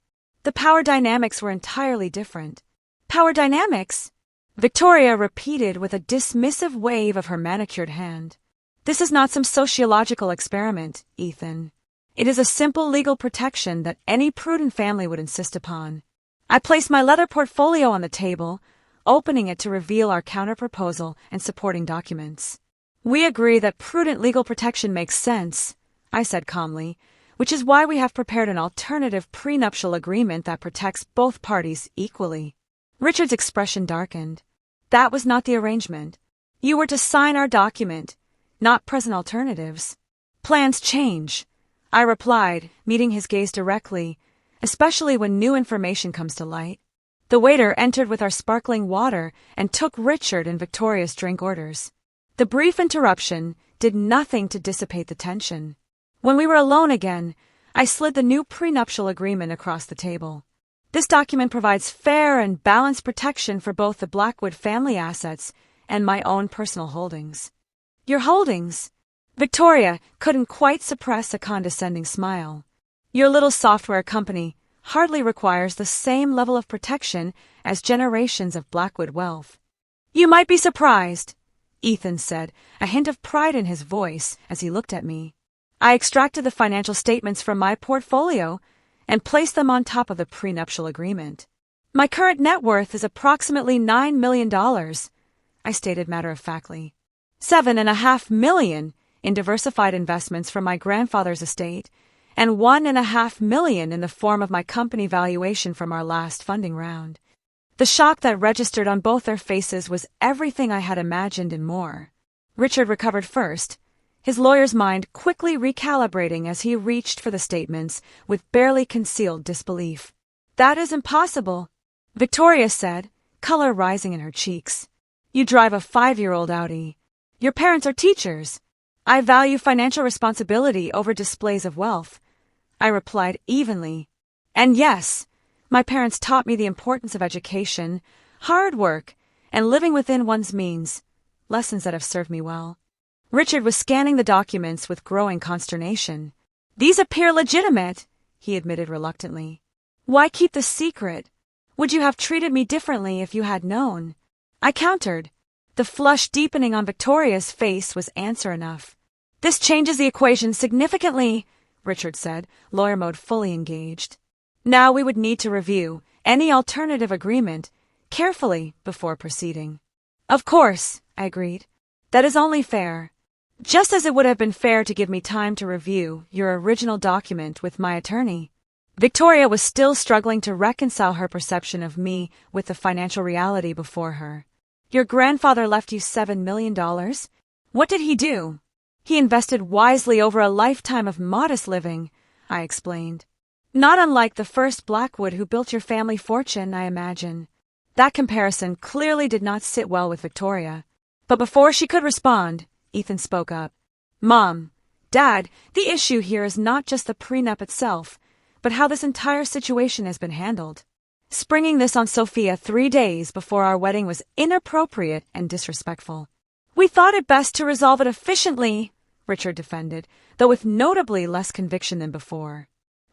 "The power dynamics were entirely different." "Power dynamics?" Victoria repeated with a dismissive wave of her manicured hand. "This is not some sociological experiment, Ethan. It is a simple legal protection that any prudent family would insist upon." I placed my leather portfolio on the table, opening it to reveal our counterproposal and supporting documents. "We agree that prudent legal protection makes sense," I said calmly, "which is why we have prepared an alternative prenuptial agreement that protects both parties equally." Richard's expression darkened. "That was not the arrangement. You were to sign our document, not present alternatives." "Plans change," I replied, meeting his gaze directly, "especially when new information comes to light." The waiter entered with our sparkling water and took Richard and Victoria's drink orders. The brief interruption did nothing to dissipate the tension. When we were alone again, I slid the new prenuptial agreement across the table. "This document provides fair and balanced protection for both the Blackwood family assets and my own personal holdings." "Your holdings?" Victoria couldn't quite suppress a condescending smile. "Your little software company hardly requires the same level of protection as generations of Blackwood wealth." "You might be surprised," Ethan said, a hint of pride in his voice as he looked at me. I extracted the financial statements from my portfolio and placed them on top of the prenuptial agreement. "My current net worth is approximately $9 million, I stated matter-of-factly. $7.5 million in diversified investments from my grandfather's estate, and $1.5 million in the form of my company valuation from our last funding round." The shock that registered on both their faces was everything I had imagined and more. Richard recovered first, his lawyer's mind quickly recalibrating as he reached for the statements with barely concealed disbelief. "That is impossible," Victoria said, color rising in her cheeks. "You drive a 5-year-old Audi. Your parents are teachers. I value financial responsibility over displays of wealth," I replied evenly. "And yes, my parents taught me the importance of education, hard work, and living within one's means, lessons that have served me well." Richard was scanning the documents with growing consternation. "These appear legitimate," he admitted reluctantly. "Why keep the secret? Would you have treated me differently if you had known?" I countered. The flush deepening on Victoria's face was answer enough. "This changes the equation significantly," Richard said, lawyer mode fully engaged. "Now we would need to review any alternative agreement carefully before proceeding." "Of course," I agreed. "That is only fair. Just as it would have been fair to give me time to review your original document with my attorney." Victoria was still struggling to reconcile her perception of me with the financial reality before her. "Your grandfather left you $7 million? What did he do?" "He invested wisely over a lifetime of modest living," I explained. "Not unlike the first Blackwood who built your family fortune, I imagine." That comparison clearly did not sit well with Victoria. But before she could respond, Ethan spoke up. "Mom, Dad, the issue here is not just the prenup itself, but how this entire situation has been handled. Springing this on Sophia 3 days before our wedding was inappropriate and disrespectful. We thought it best to resolve it efficiently," Richard defended, though with notably less conviction than before.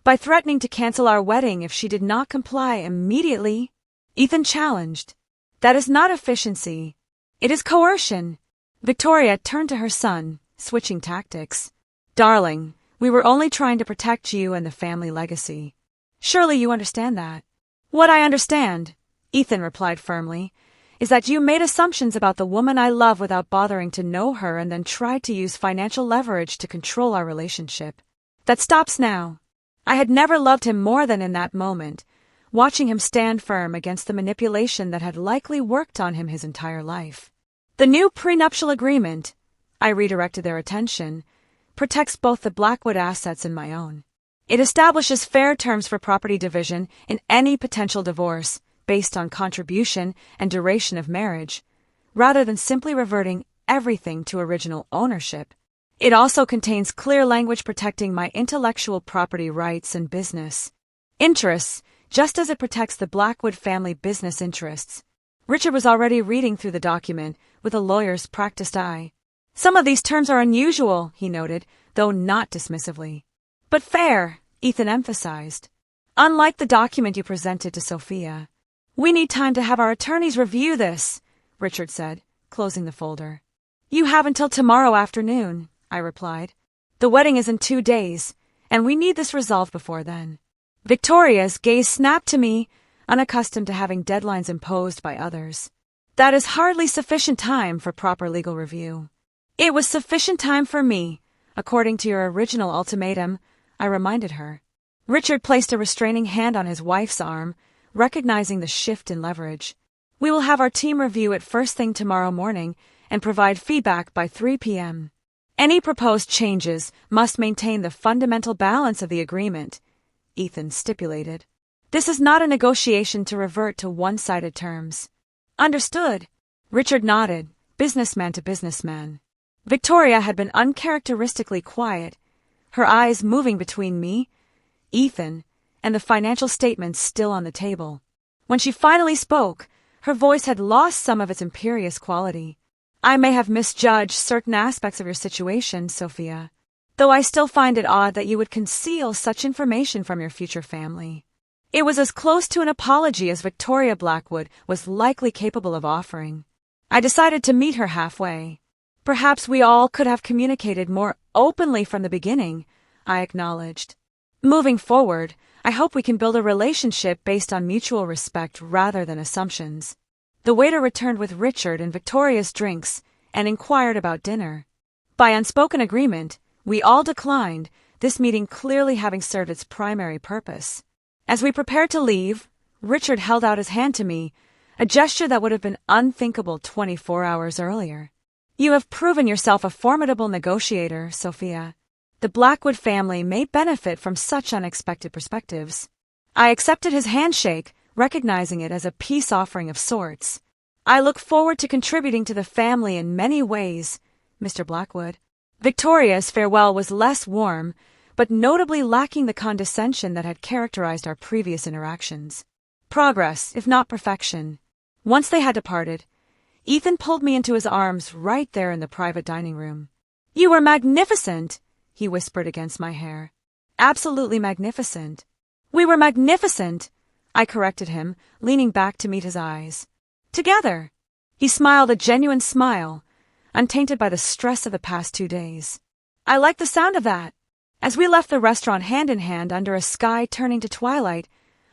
"By threatening to cancel our wedding if she did not comply immediately," Ethan challenged. "That is not efficiency. It is coercion." Victoria turned to her son, switching tactics. "Darling, we were only trying to protect you and the family legacy. Surely you understand that." "What I understand," Ethan replied firmly, "is that you made assumptions about the woman I love without bothering to know her and then tried to use financial leverage to control our relationship. That stops now." I had never loved him more than in that moment, watching him stand firm against the manipulation that had likely worked on him his entire life. "The new prenuptial agreement," I redirected their attention, "protects both the Blackwood assets and my own. It establishes fair terms for property division in any potential divorce based on contribution and duration of marriage, rather than simply reverting everything to original ownership. It also contains clear language protecting my intellectual property rights and business interests, just as it protects the Blackwood family business interests. Richard was already reading through the document with a lawyer's practiced eye. Some of these terms are unusual, he noted, though not dismissively. But fair, Ethan emphasized. Unlike the document you presented to Sophia. We need time to have our attorneys review this, Richard said, closing the folder. You have until tomorrow afternoon, I replied. The wedding is in 2 days, and we need this resolved before then. Victoria's gaze snapped to me, unaccustomed to having deadlines imposed by others. That is hardly sufficient time for proper legal review. It was sufficient time for me, according to your original ultimatum, I reminded her. Richard placed a restraining hand on his wife's arm, recognizing the shift in leverage. We will have our team review it first thing tomorrow morning and provide feedback by 3 p.m. Any proposed changes must maintain the fundamental balance of the agreement, Ethan stipulated. This is not a negotiation to revert to one-sided terms. Understood. Richard nodded, businessman to businessman. Victoria had been uncharacteristically quiet, her eyes moving between me, Ethan, and the financial statements still on the table. When she finally spoke, her voice had lost some of its imperious quality. I may have misjudged certain aspects of your situation, Sophia, though I still find it odd that you would conceal such information from your future family. It was as close to an apology as Victoria Blackwood was likely capable of offering. I decided to meet her halfway. Perhaps we all could have communicated more openly from the beginning, I acknowledged. Moving forward, I hope we can build a relationship based on mutual respect rather than assumptions. The waiter returned with Richard and Victoria's drinks and inquired about dinner. By unspoken agreement, we all declined, this meeting clearly having served its primary purpose. As we prepared to leave, Richard held out his hand to me, a gesture that would have been unthinkable 24 hours earlier. You have proven yourself a formidable negotiator, Sophia. The Blackwood family may benefit from such unexpected perspectives. I accepted his handshake, recognizing it as a peace offering of sorts. I look forward to contributing to the family in many ways, Mr. Blackwood. Victoria's farewell was less warm, but notably lacking the condescension that had characterized our previous interactions. Progress, if not perfection. Once they had departed, Ethan pulled me into his arms right there in the private dining room. You were magnificent, he whispered against my hair. Absolutely magnificent. We were magnificent, I corrected him, leaning back to meet his eyes. Together. He smiled a genuine smile, untainted by the stress of the past 2 days. I liked the sound of that. As we left the restaurant hand in hand under a sky turning to twilight,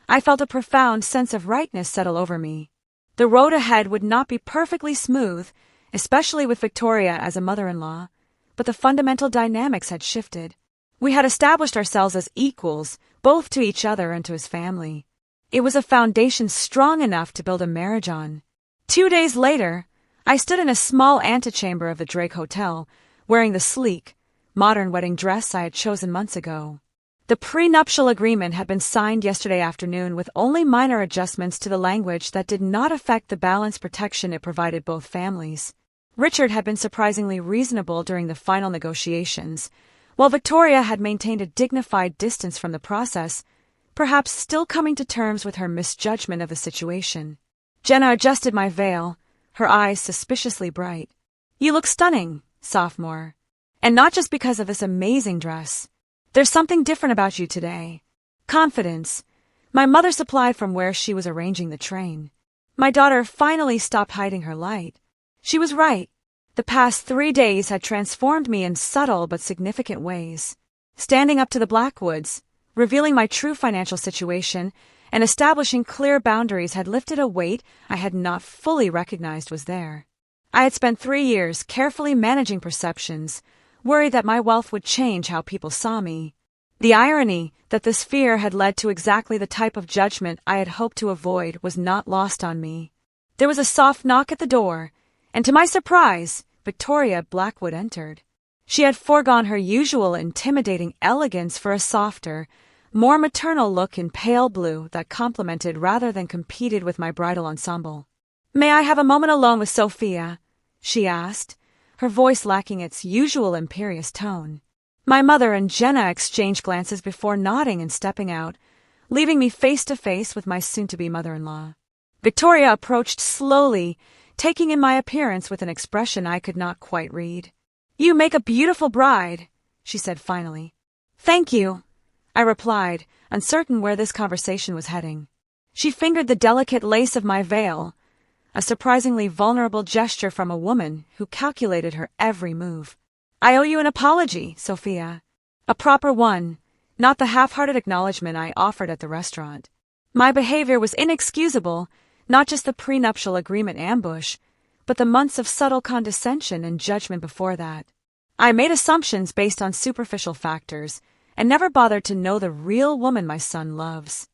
I felt a profound sense of rightness settle over me. The road ahead would not be perfectly smooth, especially with Victoria as a mother-in-law, but the fundamental dynamics had shifted. We had established ourselves as equals, both to each other and to his family. It was a foundation strong enough to build a marriage on. 2 days later, I stood in a small antechamber of the Drake Hotel, wearing the sleek, modern wedding dress I had chosen months ago. The prenuptial agreement had been signed yesterday afternoon with only minor adjustments to the language that did not affect the balance protection it provided both families. Richard had been surprisingly reasonable during the final negotiations, while Victoria had maintained a dignified distance from the process, perhaps still coming to terms with her misjudgment of the situation. Jenna adjusted my veil, her eyes suspiciously bright. You look stunning, sophomore. And not just because of this amazing dress. There's something different about you today. Confidence. My mother supplied from where she was arranging the train. My daughter finally stopped hiding her light. She was right. The past 3 days had transformed me in subtle but significant ways. Standing up to the Blackwoods, revealing my true financial situation, and establishing clear boundaries had lifted a weight I had not fully recognized was there. I had spent 3 years carefully managing perceptions, worried that my wealth would change how people saw me. The irony that this fear had led to exactly the type of judgment I had hoped to avoid was not lost on me. There was a soft knock at the door, and to my surprise, Victoria Blackwood entered. She had foregone her usual intimidating elegance for a softer, more maternal look in pale blue that complemented rather than competed with my bridal ensemble. "May I have a moment alone with Sophia?" she asked, her voice lacking its usual imperious tone. My mother and Jenna exchanged glances before nodding and stepping out, leaving me face to face with my soon-to-be mother-in-law. Victoria approached slowly, taking in my appearance with an expression I could not quite read. "You make a beautiful bride," she said finally. "Thank you," I replied, uncertain where this conversation was heading. She fingered the delicate lace of my veil, a surprisingly vulnerable gesture from a woman who calculated her every move. "I owe you an apology, Sophia. A proper one, not the half-hearted acknowledgement I offered at the restaurant. My behavior was inexcusable, not just the prenuptial agreement ambush, but the months of subtle condescension and judgment before that. I made assumptions based on superficial factors, and never bothered to know the real woman my son loves."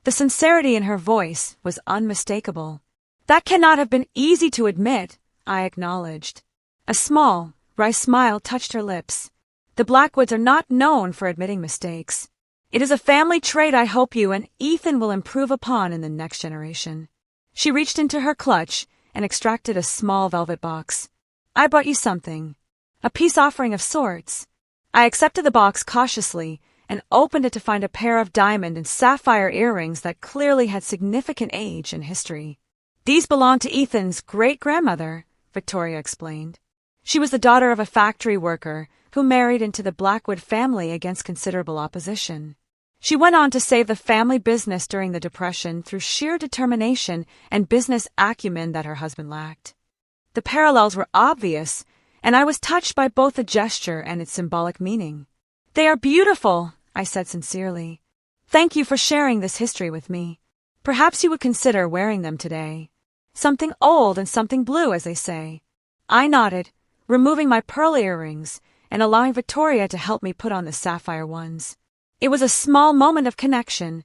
The sincerity in her voice was unmistakable. "That cannot have been easy to admit," I acknowledged. A small, wry smile touched her lips. "The Blackwoods are not known for admitting mistakes. It is a family trait I hope you and Ethan will improve upon in the next generation." She reached into her clutch and extracted a small velvet box. "I brought you something. A peace offering of sorts." I accepted the box cautiously and opened it to find a pair of diamond and sapphire earrings that clearly had significant age and history. "These belong to Ethan's great-grandmother," Victoria explained. "She was the daughter of a factory worker who married into the Blackwood family against considerable opposition. She went on to save the family business during the Depression through sheer determination and business acumen that her husband lacked." The parallels were obvious, and I was touched by both the gesture and its symbolic meaning. "They are beautiful," I said sincerely. "Thank you for sharing this history with me. Perhaps you would consider wearing them today. Something old and something blue, as they say." I nodded, removing my pearl earrings and allowing Victoria to help me put on the sapphire ones. It was a small moment of connection,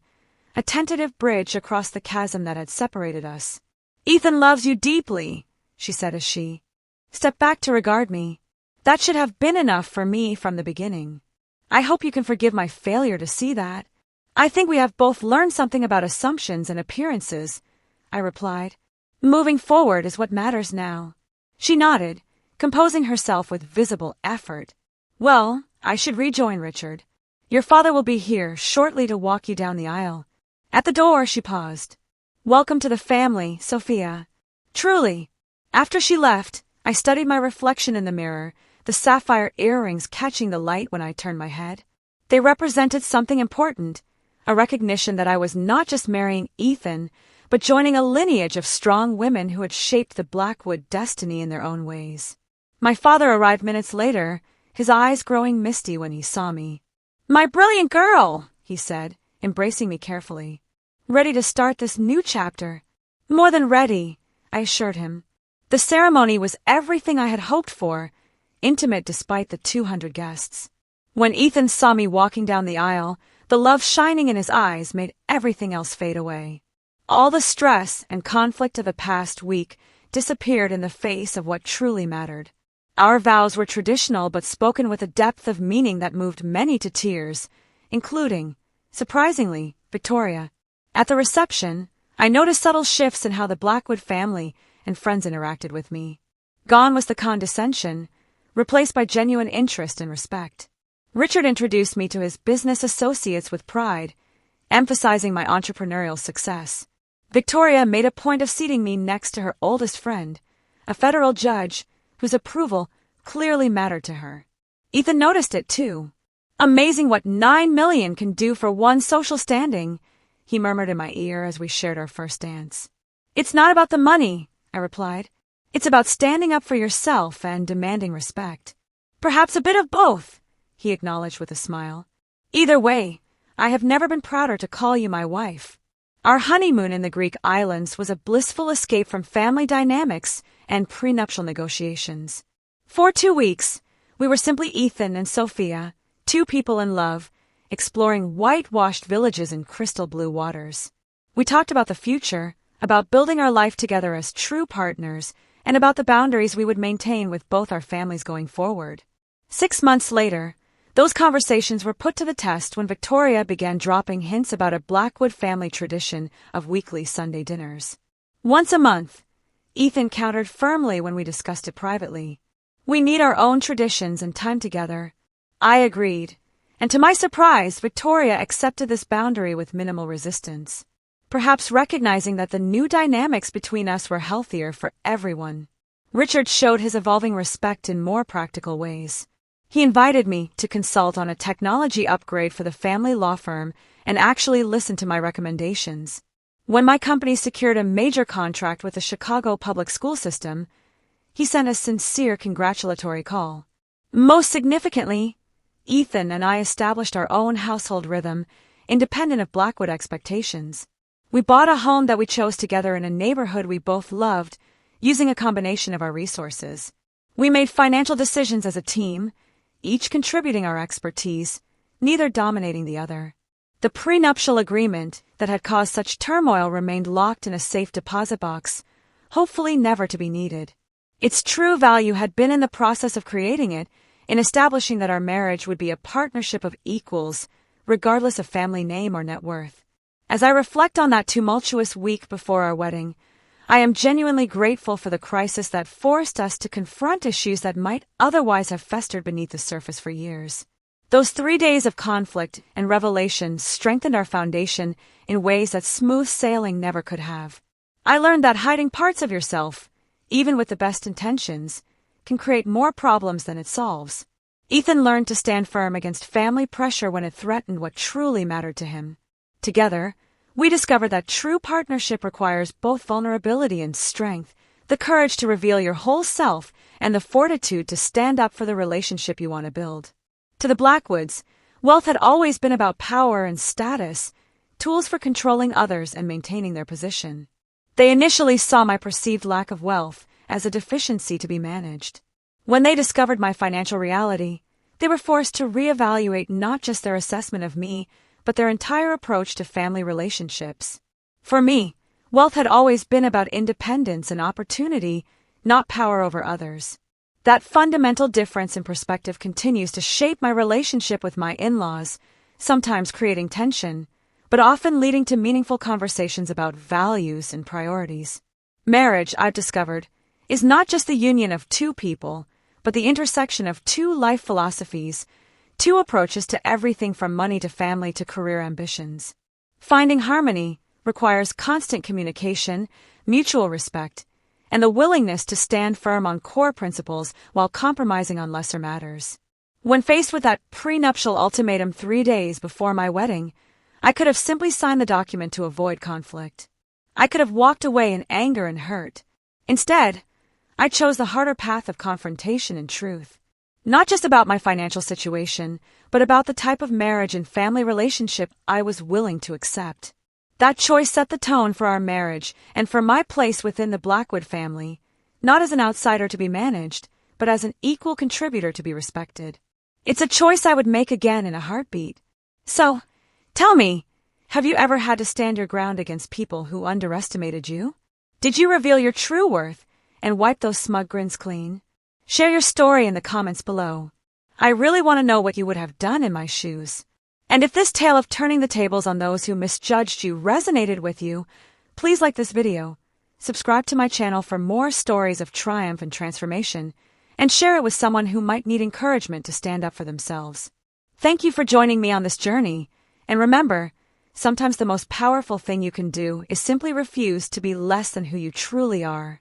a tentative bridge across the chasm that had separated us. "Ethan loves you deeply," she said as she stepped back to regard me. "That should have been enough for me from the beginning. I hope you can forgive my failure to see that. I think we have both learned something about assumptions and appearances," I replied. "Moving forward is what matters now." She nodded, composing herself with visible effort. "Well, I should rejoin Richard. Your father will be here shortly to walk you down the aisle." At the door, she paused. "Welcome to the family, Sophia." Truly. After she left, I studied my reflection in the mirror, the sapphire earrings catching the light when I turned my head. They represented something important, a recognition that I was not just marrying Ethan, but joining a lineage of strong women who had shaped the Blackwood destiny in their own ways. My father arrived minutes later, his eyes growing misty when he saw me. "My brilliant girl," he said, embracing me carefully. "Ready to start this new chapter?" "More than ready," I assured him. The ceremony was everything I had hoped for, intimate despite the 200 guests. When Ethan saw me walking down the aisle, the love shining in his eyes made everything else fade away. All the stress and conflict of the past week disappeared in the face of what truly mattered. Our vows were traditional but spoken with a depth of meaning that moved many to tears, including, surprisingly, Victoria. At the reception, I noticed subtle shifts in how the Blackwood family and friends interacted with me. Gone was the condescension, replaced by genuine interest and respect. Richard introduced me to his business associates with pride, emphasizing my entrepreneurial success. Victoria made a point of seating me next to her oldest friend, a federal judge whose approval clearly mattered to her. Ethan noticed it, too. "Amazing what 9 million can do for one social standing," he murmured in my ear as we shared our first dance. "It's not about the money," I replied. "It's about standing up for yourself and demanding respect." "Perhaps a bit of both," he acknowledged with a smile. "Either way, I have never been prouder to call you my wife." Our honeymoon in the Greek islands was a blissful escape from family dynamics and prenuptial negotiations. For 2 weeks, we were simply Ethan and Sophia, two people in love, exploring whitewashed villages in crystal blue waters. We talked about the future, about building our life together as true partners, and about the boundaries we would maintain with both our families going forward. 6 months later, those conversations were put to the test when Victoria began dropping hints about a Blackwood family tradition of weekly Sunday dinners. Once a month, Ethan countered firmly when we discussed it privately. We need our own traditions and time together. I agreed, and to my surprise, Victoria accepted this boundary with minimal resistance, perhaps recognizing that the new dynamics between us were healthier for everyone. Richard showed his evolving respect in more practical ways. He invited me to consult on a technology upgrade for the family law firm and actually listened to my recommendations. When my company secured a major contract with the Chicago public school system, he sent a sincere congratulatory call. Most significantly, Ethan and I established our own household rhythm, independent of Blackwood expectations. We bought a home that we chose together in a neighborhood we both loved, using a combination of our resources. We made financial decisions as a team, each contributing our expertise, neither dominating the other. The prenuptial agreement that had caused such turmoil remained locked in a safe deposit box, hopefully never to be needed. Its true value had been in the process of creating it, in establishing that our marriage would be a partnership of equals, regardless of family name or net worth. As I reflect on that tumultuous week before our wedding, I am genuinely grateful for the crisis that forced us to confront issues that might otherwise have festered beneath the surface for years. Those 3 days of conflict and revelation strengthened our foundation in ways that smooth sailing never could have. I learned that hiding parts of yourself, even with the best intentions, can create more problems than it solves. Ethan learned to stand firm against family pressure when it threatened what truly mattered to him. Together, we discovered that true partnership requires both vulnerability and strength, the courage to reveal your whole self, and the fortitude to stand up for the relationship you want to build. To the Blackwoods, wealth had always been about power and status, tools for controlling others and maintaining their position. They initially saw my perceived lack of wealth as a deficiency to be managed. When they discovered my financial reality, they were forced to reevaluate not just their assessment of me, but their entire approach to family relationships. For me, wealth had always been about independence and opportunity, not power over others. That fundamental difference in perspective continues to shape my relationship with my in-laws, sometimes creating tension, but often leading to meaningful conversations about values and priorities. Marriage, I've discovered, is not just the union of two people, but the intersection of two life philosophies, two approaches to everything from money to family to career ambitions. Finding harmony requires constant communication, mutual respect, and the willingness to stand firm on core principles while compromising on lesser matters. When faced with that prenuptial ultimatum 3 days before my wedding, I could have simply signed the document to avoid conflict. I could have walked away in anger and hurt. Instead, I chose the harder path of confrontation and truth. Not just about my financial situation, but about the type of marriage and family relationship I was willing to accept. That choice set the tone for our marriage and for my place within the Blackwood family, not as an outsider to be managed, but as an equal contributor to be respected. It's a choice I would make again in a heartbeat. So, tell me, have you ever had to stand your ground against people who underestimated you? Did you reveal your true worth and wipe those smug grins clean? Share your story in the comments below. I really want to know what you would have done in my shoes. And if this tale of turning the tables on those who misjudged you resonated with you, please like this video, subscribe to my channel for more stories of triumph and transformation, and share it with someone who might need encouragement to stand up for themselves. Thank you for joining me on this journey, and remember, sometimes the most powerful thing you can do is simply refuse to be less than who you truly are.